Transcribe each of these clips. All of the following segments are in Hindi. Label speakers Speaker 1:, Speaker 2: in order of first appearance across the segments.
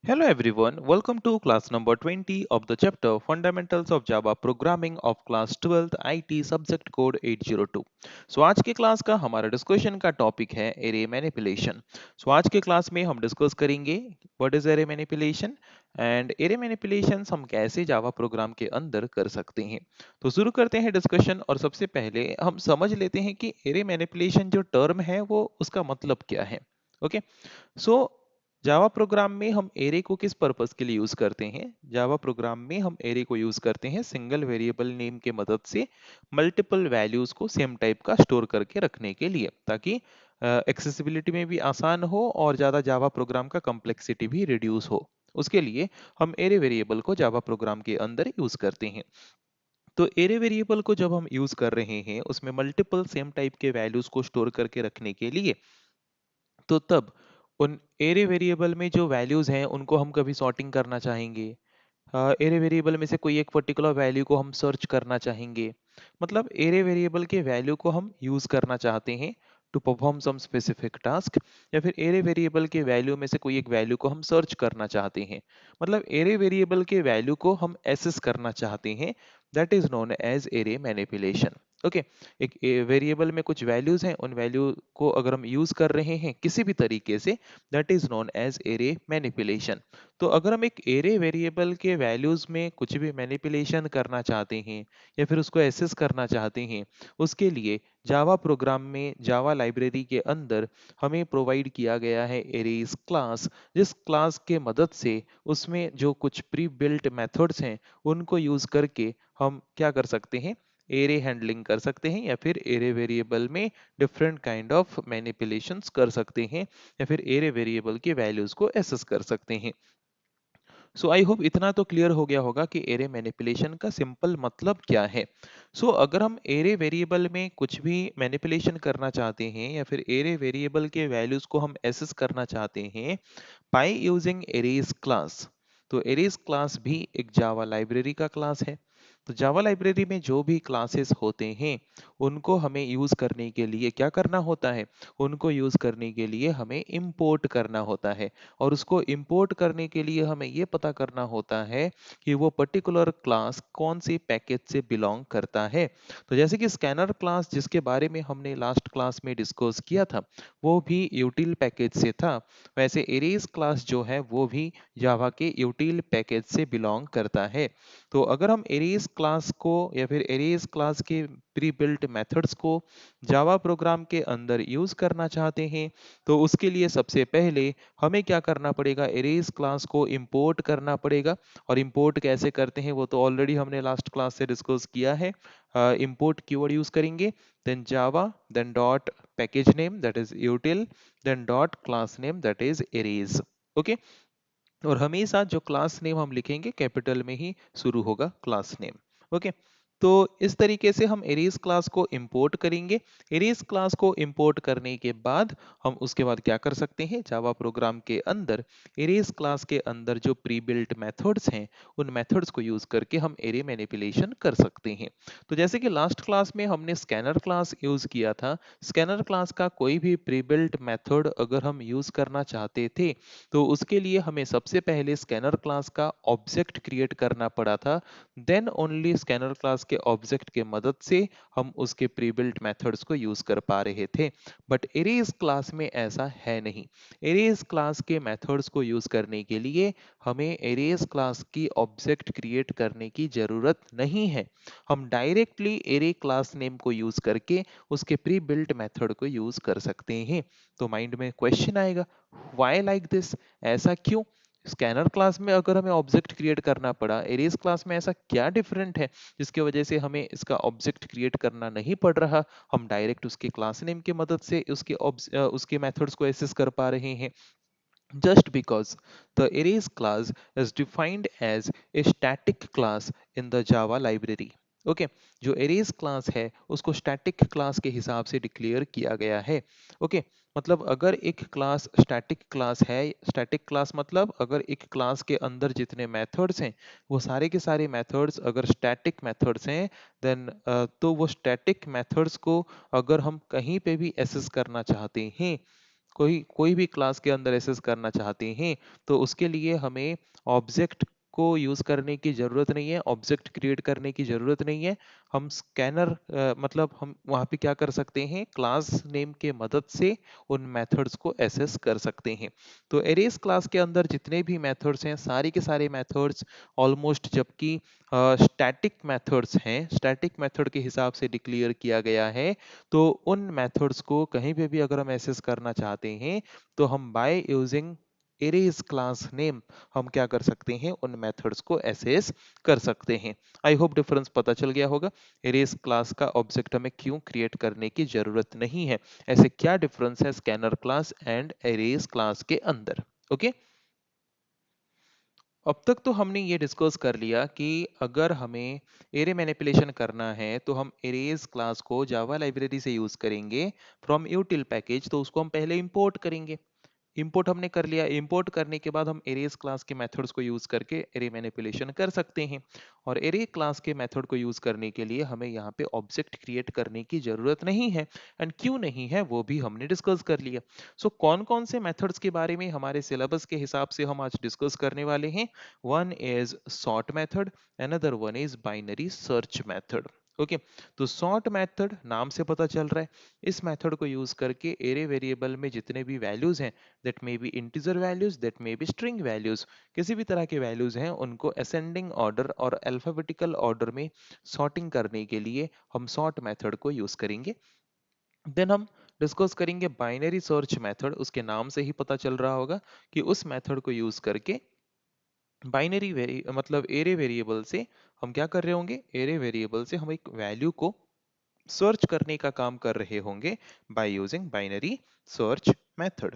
Speaker 1: Hello everyone, welcome to class number 20 of the chapter Fundamentals of Java Programming of class 12th IT subject code 802। आज के क्लास का हमारा डिस्कशन का टॉपिक है एरे मैनिपुलेशन। आज के क्लास में हम डिस्कस करेंगे what is array manipulation and array manipulation हम कैसे जावा प्रोग्राम के अंदर कर सकते हैं। तो शुरू करते हैं डिस्कशन और सबसे पहले हम समझ लेते हैं कि एरे मैनिपुलेशन जो टर्म है वो उसका मतलब क्या है। ओके, सो जावा प्रोग्राम में हम एरे को किस पर्पस के लिए यूज करते हैं। जावा प्रोग्राम में हम एरे को यूज करते हैं सिंगल वेरिएबल नेम के मदद से मल्टीपल वैल्यूज को सेम टाइप का स्टोर करके रखने के लिए, ताकि एक्सेसिबिलिटी में भी आसान हो और ज्यादा जावा प्रोग्राम का कॉम्प्लेक्सिटी भी रिड्यूस हो। उसके लिए हम एरे वेरिएबल को जावा प्रोग्राम के अंदर यूज करते हैं। तो एरे वेरिएबल को जब हम यूज कर रहे हैं उसमें मल्टीपल सेम टाइप के वैल्यूज को स्टोर करके रखने के लिए, तो तब उन एरे वेरिएबल में जो वैल्यूज हैं उनको हम कभी सॉर्टिंग करना चाहेंगे। एरे वेरिएबल में से कोई एक पर्टिकुलर वैल्यू को हम सर्च करना चाहेंगे। मतलब एरे वेरिएबल के वैल्यू को हम यूज करना चाहते हैं to perform some specific task, या फिर एरे वेरिएबल के वैल्यू में से कोई एक वैल्यू को हम सर्च करना चाहते हैं। मतलब एरे वेरिएबल के वैल्यू को हम एसेस करना चाहते हैं। That is known as array manipulation. Okay, एक वेरिएबल में कुछ वैल्यूज हैं, उन वैल्यू को अगर हम यूज कर रहे हैं किसी भी तरीके से, that is known as array manipulation. तो अगर हम एक एरे वेरिएबल के वैल्यूज में कुछ भी मैनिपुलेशन करना चाहते हैं या फिर उसको एसेस करना चाहते हैं, उसके लिए जावा प्रोग्राम में जावा लाइब्रेरी के अंदर हमें प्रोवाइड किया गया है एरेज क्लास, जिस क्लास के मदद से उसमें जो कुछ प्री बिल्ट मेथड्स हैं उनको यूज करके हम क्या कर सकते हैं, एरे हैंडलिंग कर सकते हैं या फिर एरे वेरिएबल में डिफरेंट काइंड ऑफ मैनिपुलेशंस कर सकते हैं या फिर एरे वेरिएबल के वैल्यूज को एसेस कर सकते हैं। सो आई होप इतना तो क्लियर हो गया होगा कि एरे मैनिपुलेशन का सिंपल मतलब क्या है। अगर हम एरे वेरिएबल में कुछ भी मैनिपुलेशन करना चाहते हैं या फिर एरे वेरिएबल के वैल्यूज को हम एसेस करना चाहते हैं बाय यूजिंग एरेज क्लास, तो एरेज क्लास भी एक जावा लाइब्रेरी का क्लास है। तो जावा लाइब्रेरी में जो भी क्लासेस होते हैं उनको हमें यूज करने के लिए क्या करना होता है, उनको यूज करने के लिए हमें इंपोर्ट करना होता है। और उसको इंपोर्ट करने के लिए हमें ये पता करना होता है कि वो पर्टिकुलर क्लास कौन सी पैकेज से बिलोंग करता है। तो जैसे कि स्कैनर क्लास जिसके बारे में हमने लास्ट क्लास में डिस्कस किया था, वो भी यूटिल पैकेज से था, वैसे एरेज क्लास जो है वो भी जावा के यूटिल पैकेज से बिलोंग करता है। तो अगर हम एरेज क्लास को या फिर एरेज क्लास के प्री बिल्ट मेथड्स को जावा प्रोग्राम के अंदर यूज करना चाहते हैं, तो उसके लिए सबसे पहले हमें क्या करना पड़ेगा, एरेज क्लास को इंपोर्ट करना पड़ेगा। और इंपोर्ट कैसे करते हैं वो तो ऑलरेडी हमने लास्ट क्लास से डिस्कस किया है। इंपोर्ट कीवर्ड यूज करेंगे, then Java, then dot package name that is util, then dot class name that is arrays. Okay, और हमेशा जो क्लास नेम हम लिखेंगे कैपिटल में ही शुरू होगा क्लास नेम। ओके, तो इस तरीके से हम एरेज क्लास को इंपोर्ट करेंगे। एरेज क्लास को इंपोर्ट करने के बाद हम उसके बाद क्या कर सकते हैं, जावा प्रोग्राम के अंदर एरेज क्लास के अंदर जो प्री बिल्ट मेथड्स हैं उन मेथड्स को यूज करके हम एरे मैनिपुलेशन कर सकते हैं। तो जैसे कि लास्ट क्लास में हमने स्कैनर क्लास यूज किया था, स्कैनर क्लास का कोई भी प्री बिल्ट मेथड अगर हम यूज करना चाहते थे तो उसके लिए हमें सबसे पहले स्कैनर क्लास का ऑब्जेक्ट क्रिएट करना पड़ा था। देन ओनली स्कैनर क्लास के ऑब्जेक्ट के मदद से हम उसके प्री बिल्ट मेथड्स को यूज कर पा रहे थे। बट एरेज क्लास में ऐसा है नहीं। एरेज क्लास के मेथड्स को यूज करने के लिए हमें एरेज क्लास की ऑब्जेक्ट क्रिएट करने की जरूरत नहीं है। हम डायरेक्टली एरे क्लास नेम को यूज करके उसके प्री बिल्ट मेथड को यूज कर सकते हैं। तो माइंड में क्वेश्चन आएगा, व्हाई लाइक दिस, ऐसा क्यों। स्कैनर क्लास में अगर हमें ऑब्जेक्ट क्रिएट करना पड़ा, एरेज क्लास में ऐसा क्या डिफरेंट है जिसकी वजह से हमें इसका ऑब्जेक्ट क्रिएट करना नहीं पड़ रहा, हम डायरेक्ट उसके क्लास नेम की मदद से उसके मेथड्स को एक्सेस कर पा रहे हैं। Just because the arrays class is defined as a static class in the Java library. Okay, जो arrays क्लास है उसको स्टैटिक क्लास के हिसाब से डिक्लेयर किया गया है। ओके, मतलब अगर एक क्लास स्टैटिक क्लास है, स्टैटिक क्लास मतलब अगर एक क्लास के अंदर जितने मेथड्स हैं वो सारे के सारे मेथड्स अगर स्टैटिक मेथड्स हैं, देन तो वो स्टैटिक मेथड्स को अगर हम कहीं पे भी एक्सेस करना चाहते हैं, कोई कोई भी क्लास के अंदर एक्सेस करना चाहते हैं तो उसके लिए हमें ऑब्जेक्ट को यूज करने की जरूरत नहीं है, ऑब्जेक्ट क्रिएट करने की जरूरत नहीं है। हम स्कैनर मतलब हम वहां पे क्या कर सकते हैं, क्लास नेम के मदद से उन मेथड्स को एक्सेस कर सकते हैं। तो एरेज क्लास के अंदर जितने भी मेथड्स हैं सारे के सारे मेथड्स ऑलमोस्ट, जबकि स्टैटिक मेथड्स हैं, स्टैटिक मेथड के हिसाब से डिक्लेयर किया गया है, तो उन मेथड्स को कहीं पे भी अगर हम एक्सेस करना चाहते हैं तो हम by using arrays class name हम क्या कर सकते हैं, उन मेथड्स को एक्सेस कर सकते हैं। आई होप डिफरेंस पता चल गया होगा। एरेज क्लास का ऑब्जेक्ट हमें क्यों क्रिएट करने की जरूरत नहीं है, ऐसे क्या डिफरेंस है scanner class and arrays class के अंदर। ओके, अब तक तो हमने ये डिस्कस कर लिया कि अगर हमें एरे मैनिपुलेशन करना है तो हम एरेज क्लास को जावा लाइब्रेरी से यूज करेंगे फ्रॉम यूटिल पैकेज, तो उसको हम पहले इंपोर्ट करेंगे। इंपोर्ट हमने कर लिया, इंपोर्ट करने के बाद हम एरेज क्लास के मेथड्स को यूज करके एरे मैनिपुलेशन कर सकते हैं। और एरे क्लास के मेथड को यूज करने के लिए हमें यहाँ पे ऑब्जेक्ट क्रिएट करने की जरूरत नहीं है, एंड क्यों नहीं है वो भी हमने डिस्कस कर लिया। सो कौन कौन से मेथड्स के बारे में हमारे सिलेबस के हिसाब से हम आज डिस्कस करने वाले हैं। One is sort method, another one is binary search method. Okay, तो सॉर्ट मेथड नाम से पता चल रहा है, इस मेथड को यूज करके एरे वेरिएबल में जितने भी वैल्यूज हैं, that may be integer values, that may be string values, किसी भी तरह के वैल्यूज हैं उनको असेंडिंग ऑर्डर और अल्फाबेटिकल ऑर्डर में सॉर्टिंग करने के लिए हम सॉर्ट मेथड को यूज करेंगे। देन हम डिस्कस करेंगे बाइनरी सर्च मेथड, उसके नाम से ही पता चल रहा होगा कि उस मेथड को यूज करके बाइनरी वेरी मतलब एरे वेरिएबल से हम क्या कर रहे होंगे, एरे वेरिएबल से हम एक वैल्यू को सर्च करने का काम कर रहे होंगे by using binary search method.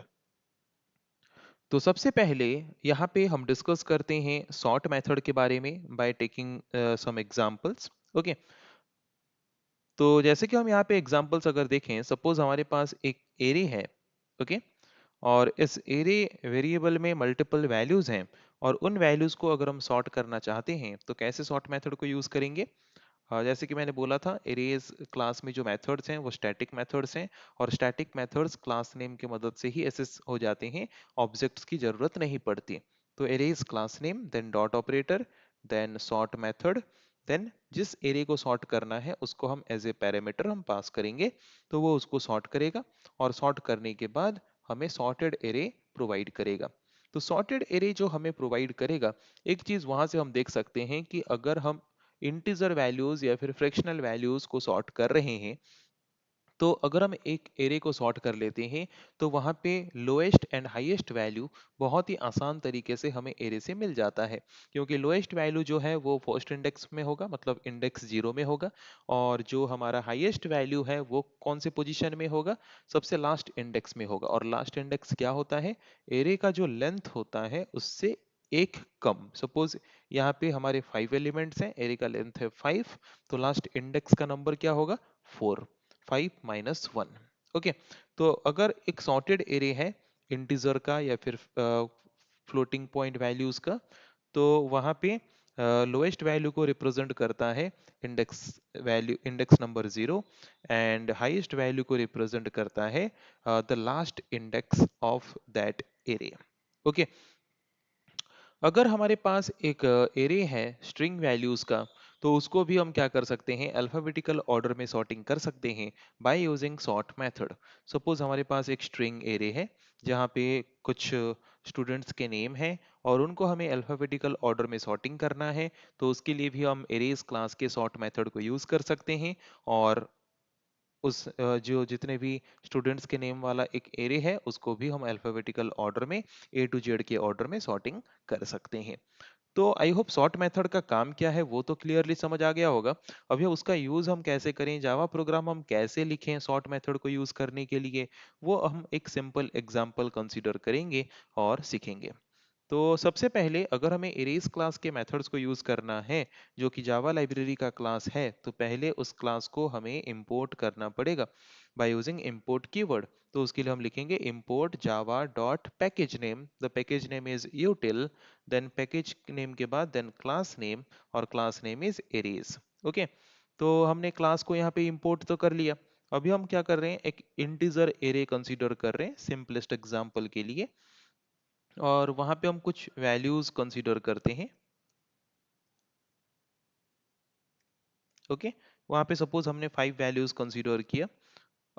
Speaker 1: तो सबसे पहले यहाँ पे हम डिस्कस करते हैं सॉर्ट मेथड के बारे में by taking some examples. Okay, तो जैसे कि हम यहाँ पे एग्जांपल्स अगर देखें, सपोज हमारे पास एक एरे है। ओके, और इस एरे वेरिएबल में मल्टीपल वैल्यूज हैं, और उन वैल्यूज को अगर हम सॉर्ट करना चाहते हैं तो कैसे सॉर्ट मेथड को यूज करेंगे। जैसे कि मैंने बोला था, एरेज क्लास में जो मेथड्स हैं वो स्टैटिक मेथड्स हैं, और स्टैटिक मेथड्स क्लास नेम की मदद से ही एसेस हो जाते हैं, ऑब्जेक्ट्स की जरूरत नहीं पड़ती। तो arrays class name, then dot operator, then sort method, then जिस एरे को सॉर्ट करना है उसको हम एज ए पैरामीटर हम पास करेंगे, तो वो उसको सॉर्ट करेगा, और सॉर्ट करने के बाद हमें सॉर्टेड एरे प्रोवाइड करेगा। तो सॉर्टेड एरे जो हमें प्रोवाइड करेगा, एक चीज वहां से हम देख सकते हैं कि अगर हम इंटीजर वैल्यूज या फिर फ्रैक्शनल वैल्यूज को सॉर्ट कर रहे हैं, तो अगर हम एक एरे को सॉर्ट कर लेते हैं तो वहां पे लोएस्ट एंड हाईएस्ट वैल्यू बहुत ही आसान तरीके से हमें एरे से मिल जाता है, क्योंकि लोएस्ट वैल्यू जो है वो फर्स्ट इंडेक्स में होगा, मतलब इंडेक्स 0 में होगा, और जो हमारा हाईएस्ट वैल्यू है वो कौन से पोजीशन में होगा, सबसे लास्ट इंडेक्स में होगा। और लास्ट इंडेक्स क्या होता है, एरे का जो लेंथ होता है उससे एक कम। सपोज यहाँ पे हमारे 5 एलिमेंट्स हैं, एरे का लेंथ है 5, तो लास्ट इंडेक्स का नंबर क्या होगा, 4, 5 - 1। ओके, तो अगर एक सॉर्टेड एरे है इंटीजर का या फिर फ्लोटिंग पॉइंट वैल्यूज का, तो वहां पे लोएस्ट वैल्यू को रिप्रेजेंट करता है index value, index number 0, and highest value को रिप्रेजेंट करता है the last index of that array. Okay, अगर हमारे पास एक एरे है स्ट्रिंग वैल्यूज का, तो उसको भी हम क्या कर सकते हैं, अल्फाबेटिकल ऑर्डर में सॉर्टिंग कर सकते हैं by using sort method. Suppose हमारे पास एक स्ट्रिंग एरे है जहाँ पे कुछ स्टूडेंट्स के नेम हैं, और उनको हमें अल्फाबेटिकल ऑर्डर में सॉर्टिंग करना है, तो उसके लिए भी हम एरेज क्लास के सॉर्ट मेथड को यूज कर सकते हैं, और उस जो जितने भी स्टूडेंट्स के नेम वाला एक एरे है उसको भी हम अल्फाबेटिकल ऑर्डर में, ए टू जेड के ऑर्डर में सॉर्टिंग कर सकते हैं। तो आई होप सॉर्ट मेथड का काम क्या है वो तो क्लियरली समझ आ गया होगा। अब ये उसका यूज हम कैसे करें, जावा प्रोग्राम हम कैसे लिखें सॉर्ट मेथड को यूज करने के लिए, वो हम एक सिंपल एग्जांपल कंसीडर करेंगे और सीखेंगे। तो सबसे पहले अगर हमें इरेज क्लास के मेथड्स को यूज करना है जो कि जावा लाइब्रेरी का क्लास है, तो पहले उस क्लास को हमें इंपोर्ट करना पड़ेगा बाय यूजिंग इंपोर्ट कीवर्ड। तो उसके लिए हम लिखेंगे import Java dot package name, the package name is util, then package name के बाद देन क्लास नेम, और class name is arrays. Okay, तो हमने क्लास को यहाँ पे इंपोर्ट तो कर लिया। अभी हम क्या कर रहे हैं, एक इंटीजर एरे कंसीडर कर रहे हैं सिंपलेस्ट एग्जांपल के लिए, और वहां पे हम कुछ वैल्यूज कंसीडर करते हैं। ओके, वहां पे सपोज हमने 5 वैल्यूज कंसीडर किया।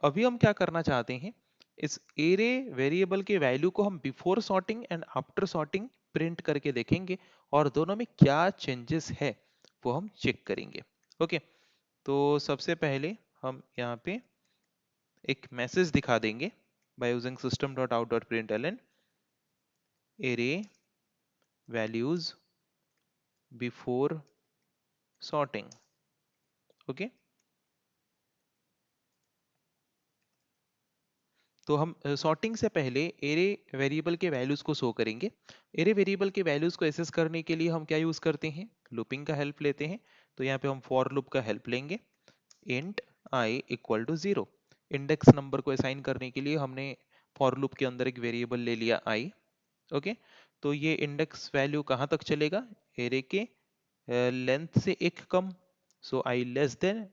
Speaker 1: अभी हम क्या करना चाहते हैं, इस एरे वेरिएबल के वैल्यू को हम before sorting and after sorting print करके देखेंगे, और दोनों में क्या चेंजेस है वो हम चेक करेंगे। ओके, तो सबसे पहले हम यहाँ पे एक मैसेज दिखा देंगे by using system dot out dot print L an array values before sorting. Okay, तो हम सॉर्टिंग से पहले एरे वेरिएबल के वैल्यूज को शो करेंगे। एरे वेरिएबल के वैल्यूज को एसेस करने के लिए हम क्या यूज करते हैं, लूपिंग का हेल्प लेते हैं। तो यहाँ पे हम फॉर लूप का हेल्प लेंगे। Int i equal to 0, index number को असाइन करने के लिए हमने फॉर लूप के अंदर एक वेरिएबल ले लिया आई। ओके, तो ये इंडेक्स वैल्यू कहाँ तक चलेगा, एरे के लेंथ से एक कम। So I less than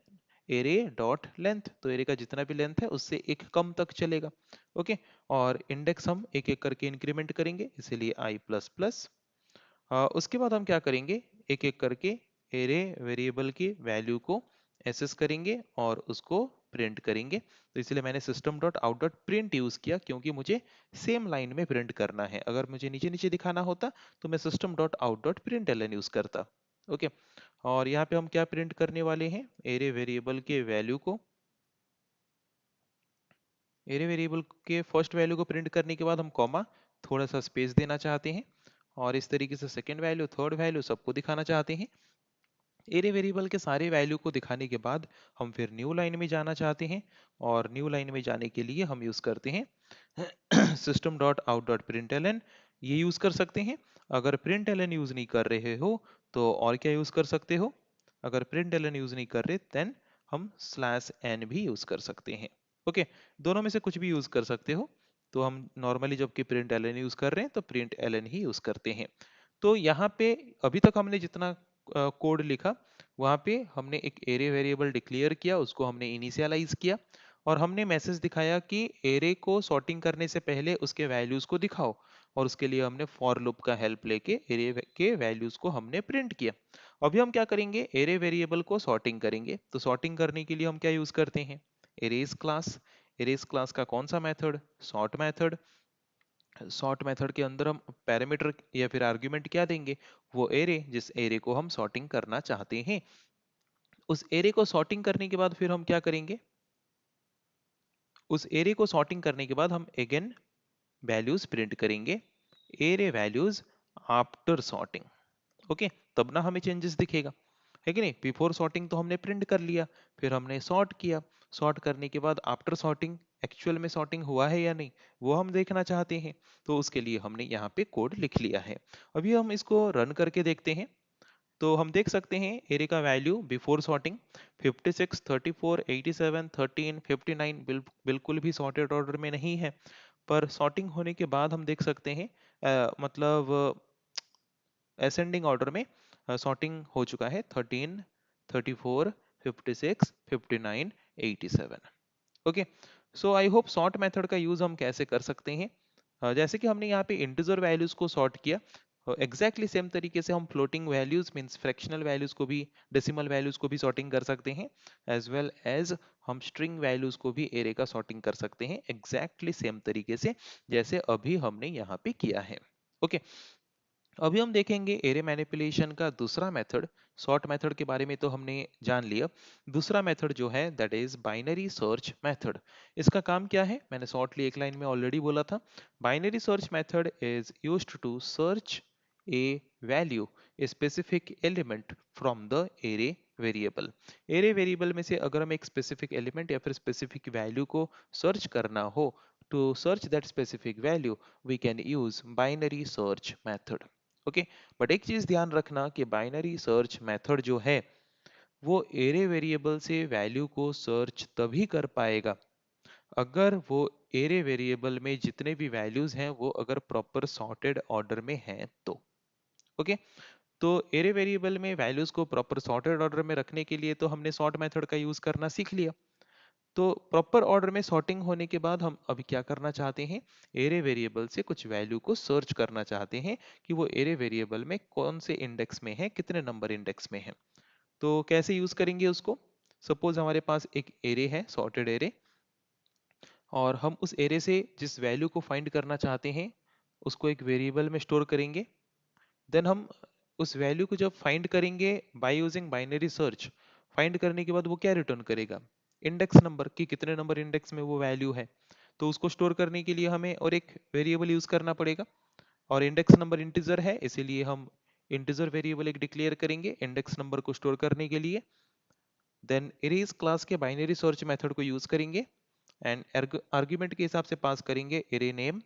Speaker 1: array dot length, तो एरे का जितना भी लेंथ है उससे एक कम तक चलेगा। ओके, और इंडेक्स हम एक एक करके इंक्रीमेंट करेंगे, इसीलिए आई प्लस प्लस। उसके बाद हम क्या करेंगे, एक एक करके एरे वेरिएबल की वैल्यू को एसेस करेंगे और उसको प्रिंट करेंगे। तो इसलिए मैंने system dot out dot print use किया, क्योंकि मुझे सेम लाइन में प्रिंट करना है। अगर मुझे नीचे नीचे दिखाना होता तो मैं system dot out dot print L N use करता। ओके, और यहाँ पे हम क्या प्रिंट करने वाले हैं, एरे वेरिएबल के वैल्यू को। एरे वेरिएबल के फर्स्ट वैल्यू को प्रिंट करने के बाद हम कॉमा, थोड़ा सा स्पेस देना चाहते हैं, और इस तरीके से सेकंड वैल्यू, थर्ड वैल्यू सबको दिखाना चाहते हैं। एरे वेरिएबल के सारे वैल्यू को दिखाने के बाद हम फिर न्यू लाइन में जाना चाहते हैं, और न्यू लाइन में जाने के लिए हम यूज करते हैं system dot out dot print L N. ये यूज कर सकते हैं। अगर प्रिंट एल एन यूज नहीं कर रहे हो तो और क्या यूज कर सकते हो, अगर प्रिंट एल एन यूज नहीं कर रहे देन हम स्लैश एन भी यूज कर सकते हैं। ओके, दोनों में से कुछ भी यूज कर सकते हो। तो हम नॉर्मली जबकि प्रिंट एल एन यूज कर रहे हैं तो प्रिंट एल एन ही यूज करते हैं। तो यहाँ पे अभी तक हमने जितना कोड लिखा, वहां पे हमने एक एरे वेरिएबल डिक्लेयर किया, उसको हमने इनिशियलाइज किया, और हमने मैसेज दिखाया कि एरे को सॉर्टिंग करने से पहले उसके वैल्यूज को दिखाओ, और उसके लिए हमने फॉर लूप का हेल्प लेके एरे के वैल्यूज को हमने प्रिंट किया। अभी हम क्या करेंगे, एरे वेरिएबल को सॉर्टिंग करेंगे। तो सॉर्टिंग करने के लिए हम क्या यूज करते हैं, एरेज क्लास। एरेज क्लास का कौन सा method, sort method. Sort method के अंदर हम पैरामीटर या फिर आर्गुमेंट क्या देंगे, वो एरे जिस एरे को हम सॉर्टिंग करना चाहते हैं। उस एरे को सॉर्टिंग करने के बाद फिर हम क्या करेंगे, उस एरे को सॉर्टिंग करने के बाद हम अगेन वैल्यूज प्रिंट करेंगे, array values after sorting. Okay, तब ना हमें चेंजेस दिखेगा, है कि नहीं। बिफोर सॉर्टिंग तो हमने प्रिंट कर लिया, फिर हमने सॉर्ट किया, सॉर्ट करने के बाद आफ्टर सॉर्टिंग एक्चुअल में सॉर्टिंग हुआ है या नहीं वो हम देखना चाहते हैं। तो उसके लिए हमने यहाँ पे कोड लिख लिया है। अभी हम इसको रन करके देखते हैं। तो हम देख सकते हैं एरे का वैल्यू बिफोर सॉर्टिंग 56, 34, 87, 13, 59 बिल्कुल भी सॉर्टेड ऑर्डर में नहीं है। पर सॉर्टिंग होने के बाद हम देख सकते हैं मतलब असेंडिंग ऑर्डर में सॉर्टिंग हो चुका है 13, 34, 56, 59, 87। Okay, so I hope sort method का यूज हम कैसे कर सकते हैं। जैसे कि हमने यहाँ पे इंटीजर वैल्यूज को सॉर्ट किया, एग्जैक्टली सेम तरीके से हम floating values means fractional values को भी, डेसिमल वैल्यूज को भी सॉर्टिंग कर सकते हैं, एज वेल एज हम स्ट्रिंग वैल्यूज को भी एरे का सॉर्टिंग कर सकते हैं एग्जैक्टली सेम तरीके से जैसे अभी हमने यहाँ पे किया है। ओके, अभी हम देखेंगे एरे मैनिपुलेशन का दूसरा मेथड। सॉर्ट मेथड के बारे में तो हमने जान लिया, दूसरा मेथड जो है that is binary search method. इसका काम क्या है, मैंने शॉर्टली एक लाइन में ऑलरेडी बोला था। Binary search method is used to search a value, a specific element from the array variable. Array variable में से अगर हम एक स्पेसिफिक एलिमेंट या फिर स्पेसिफिक वैल्यू को सर्च करना हो, to search that specific value we can use binary search method। Okay, but एक चीज ध्यान रखना कि बाइनरी सर्च मेथड जो है वो एरे वेरिएबल से वैल्यू को सर्च तभी कर पाएगा अगर वो एरे वेरिएबल में जितने भी वैल्यूज हैं वो अगर प्रॉपर सॉर्टेड ऑर्डर में हैं तो। ओके, तो एरे वेरिएबल में वैल्यूज को प्रॉपर सॉर्टेड ऑर्डर में रखने के लिए तो हमने सॉर्ट मेथड का यूज करना सीख लिया। तो प्रॉपर ऑर्डर में सॉर्टिंग होने के बाद हम अभी क्या करना चाहते हैं, एरे वेरिएबल से कुछ वैल्यू को सर्च करना चाहते हैं कि वो एरे वेरिएबल में कौन से इंडेक्स में है, कितने नंबर इंडेक्स में है। तो कैसे यूज करेंगे उसको, सपोज हमारे पास एक एरे है, सॉर्टेड एरे, और हम उस एरे से जिस वैल्यू को फाइंड करना चाहते हैं उसको एक वेरिएबल में स्टोर करेंगे। देन हम उस वैल्यू को जब फाइंड करेंगे by using binary search, find करने के बाद वो क्या रिटर्न करेगा, इंडेक्स नंबर, कि कितने नंबर इंडेक्स में वो वैल्यू है। तो उसको स्टोर करने के लिए हमें और एक वेरिएबल यूज करना पड़ेगा, और इंडेक्स नंबर इंटीजर है इसीलिए हम इंटीजर वेरिएबल एक डिक्लेयर करेंगे इंडेक्स नंबर को स्टोर करने के लिए। देन अरेज क्लास के बाइनरी सर्च मेथड को यूज करेंगे एंड आर्गुमेंट के हिसाब से पास करेंगे array name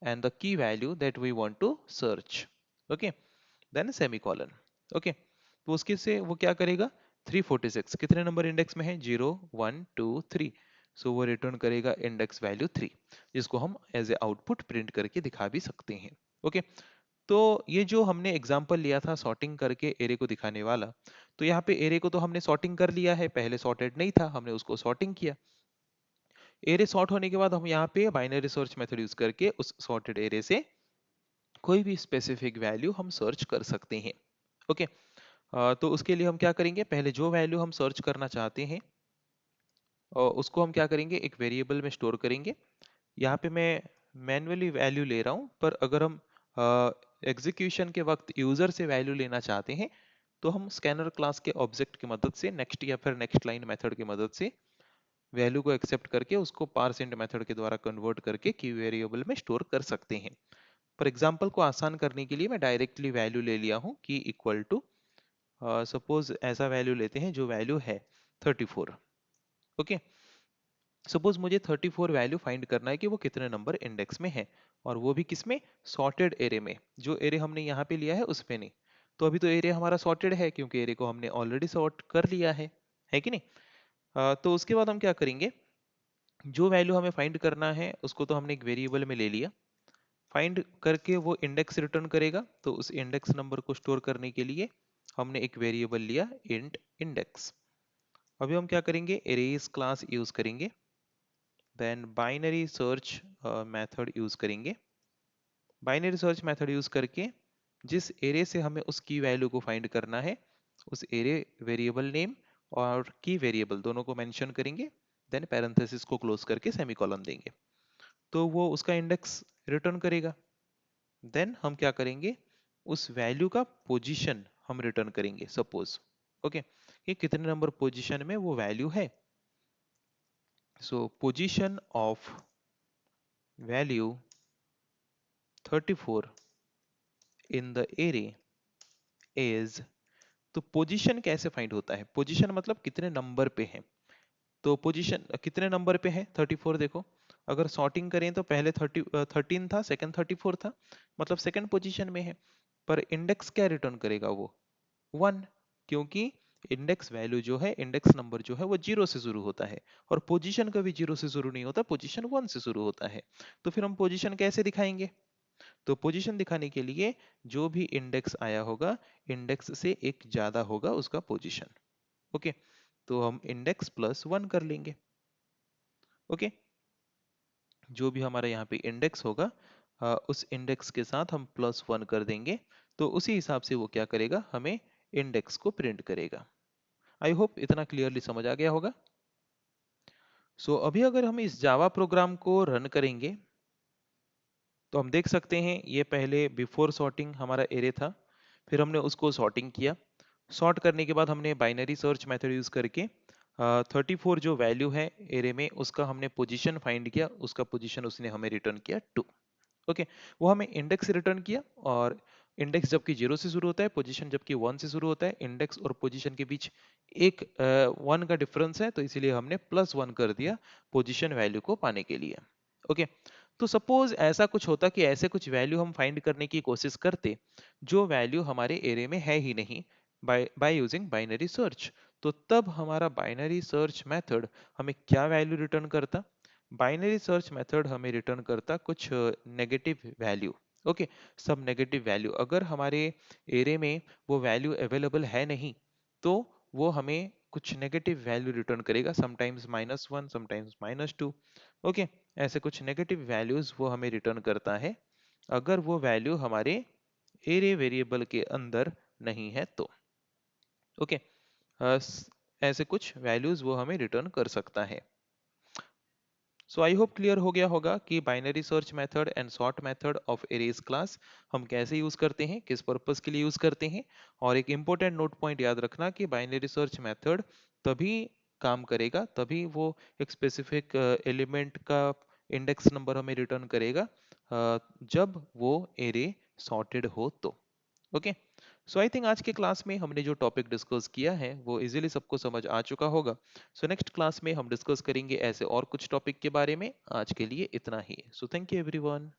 Speaker 1: and the key value that we want to search, okay, then semicolon, okay। तो उसके से वो क्या करेगा, 346 कितने नंबर इंडेक्स में है, 0 1 2 3, सो वो रिटर्न करेगा इंडेक्स वैल्यू 3, जिसको हम एज ए आउटपुट प्रिंट करके दिखा भी सकते हैं, ओके। तो ये जो हमने एग्जांपल लिया था सॉर्टिंग करके एरे को दिखाने वाला, तो यहाँ पे एरे को तो हमने सॉर्टिंग कर लिया है, पहले सॉर्टेड नहीं था, हमने उसको सॉर्टिंग किया। एरे सॉर्ट होने के बाद हम यहाँ पे बाइनरी सर्च मेथड यूज करके उस सॉर्टेड एरे से कोई भी स्पेसिफिक वैल्यू हम सर्च कर सकते हैं, ओके। तो उसके लिए हम क्या करेंगे, पहले जो वैल्यू हम सर्च करना चाहते हैं उसको हम क्या करेंगे, एक वेरिएबल में स्टोर करेंगे। यहाँ पे मैं मैन्युअली वैल्यू ले रहा हूँ, पर अगर हम एग्जीक्यूशन के वक्त यूजर से वैल्यू लेना चाहते हैं तो हम स्कैनर क्लास के ऑब्जेक्ट की मदद से नेक्स्ट या फिर नेक्स्ट लाइन मेथड की मदद से वैल्यू को एक्सेप्ट करके उसको पारसेंट मेथड के द्वारा कन्वर्ट करके की वेरिएबल में स्टोर कर सकते हैं। पर एग्जांपल को आसान करने के लिए मैं डायरेक्टली वैल्यू ले लिया हूँ कि इक्वल टू, सपोज ऐसा वैल्यू लेते हैं जो वैल्यू है 34, ओके। सपोज मुझे 34 वैल्यू फाइंड करना है कि वो कितने नंबर इंडेक्स में है, और वो भी किसमें, सॉर्टेड एरे में, जो एरे हमने यहाँ पे लिया है उसमें नहीं। तो अभी तो एरे हमारा सॉर्टेड है क्योंकि एरे को हमने ऑलरेडी सॉर्ट कर लिया है कि नहीं। तो उसके बाद हम क्या करेंगे, जो वैल्यू हमें फाइंड करना है उसको तो हमने एक वेरिएबल में ले लिया, फाइंड करके वो इंडेक्स रिटर्न करेगा, तो उस इंडेक्स नंबर को स्टोर करने के लिए हमने एक वेरिएबल लिया इंट इंडेक्स। अभी हम क्या करेंगे, अरेज क्लास यूज करेंगे, then binary search method use करेंगे। बाइनरी सर्च मेथड यूज करके जिस एरे से हमें उस की वैल्यू को फाइंड करना है उस एरे वेरिएबल नेम और की वेरिएबल दोनों को मेंशन करेंगे, देन पैरेंथेसिस को क्लोज करके सेमीकोलन देंगे, तो वो उसका इंडेक्स रिटर्न करेगा। देन हम क्या करेंगे, उस वैल्यू का पोजीशन हम रिटर्न करेंगे, सपोज, ओके, कि कितने नंबर पोजीशन में वो वैल्यू है। सो position of value 34 in the array is, तो पोजीशन कैसे फाइंड होता है, पोजीशन मतलब कितने नंबर पे है। तो पोजीशन कितने नंबर पे है 34, देखो अगर सॉर्टिंग करें तो पहले 13 था, सेकंड 34 था, मतलब सेकंड पोजीशन में है। पर इंडेक्स क्या रिटर्न करेगा वो 1, क्योंकि इंडेक्स वैल्यू जो है, इंडेक्स नंबर जो है वो 0 से शुरू होता है, और पोजीशन कभी 0 से शुरू नहीं होता, पोजीशन 1 से शुरू होता है। तो फिर हम पोजीशन कैसे दिखाएंगे, तो पोजीशन दिखाने के लिए जो भी इंडेक्स आया होगा इंडेक्स से एक ज्यादा होगा उसका पोजीशन, ओके। तो हम इंडेक्स प्लस 1 कर लेंगे, ओके। जो भी हमारा यहाँ पे इंडेक्स होगा उस इंडेक्स के साथ हम प्लस 1 कर देंगे, तो उसी हिसाब से वो क्या करेगा, हमें इंडेक्स को प्रिंट करेगा। आई होप इतना क्लियरली समझ आ गया होगा। सो अभी अगर हम इस जावा प्रोग्राम को रन करेंगे तो हम देख सकते हैं ये पहले बिफोर सॉर्टिंग हमारा एरे था, फिर हमने उसको सॉर्टिंग किया, सॉर्ट करने के बाद हमने बाइनरी सर्च मेथड यूज करके 34 जो वैल्यू है एरे में उसका हमने पोजीशन फाइंड किया, उसका पोजीशन उसने हमें रिटर्न किया 2, ओके। वो हमें इंडेक्स रिटर्न किया, और इंडेक्स जबकि 0 से शुरू होता है, पोजीशन जबकि 1 से शुरू होता है, इंडेक्स और पोजीशन के बीच एक 1 का डिफरेंस है, तो इसीलिए हमने प्लस 1 कर दिया पोजीशन वैल्यू को पाने के लिए, ओके। तो सपोज ऐसा कुछ होता कि ऐसे कुछ वैल्यू हम फाइंड करने की कोशिश करते जो वैल्यू हमारे एरे में है ही नहीं, बाय यूजिंग बाइनरी सर्च, तो तब हमारा बाइनरी सर्च मेथड हमें क्या वैल्यू रिटर्न करता, बाइनरी सर्च मेथड हमें रिटर्न करता कुछ नेगेटिव वैल्यू, ओके, सब नेगेटिव वैल्यू। अगर हमारे एरे में वो वैल्यू अवेलेबल है नहीं तो वो हमें कुछ नेगेटिव वैल्यू रिटर्न करेगा, समटाइम्स -1 समटाइम्स -2। ओके, ऐसे कुछ नेगेटिव वैल्यूज वो हमें रिटर्न करता है अगर वो वैल्यू हमारे एरे वेरिएबल के अंदर नहीं है तो। ओके, ऐसे कुछ वैल्यूज वो हमें रिटर्न कर सकता है। सो आई होप क्लियर हो गया होगा कि binary search method and sort method of arrays class हम कैसे यूज करते हैं, किस पर्पस के लिए यूज करते हैं। और एक इंपॉर्टेंट नोट पॉइंट याद रखना कि बाइनरी सर्च मेथड तभी काम करेगा, तभी वो एक स्पेसिफिक एलिमेंट का इंडेक्स नंबर हमें रिटर्न करेगा जब वो एरे सॉर्टेड हो तो। ओके, सो आई थिंक आज के क्लास में हमने जो टॉपिक डिस्कस किया है वो इजीली सबको समझ आ चुका होगा। सो नेक्स्ट क्लास में हम डिस्कस करेंगे ऐसे और कुछ टॉपिक के बारे में। आज के लिए इतना ही। So thank you everyone.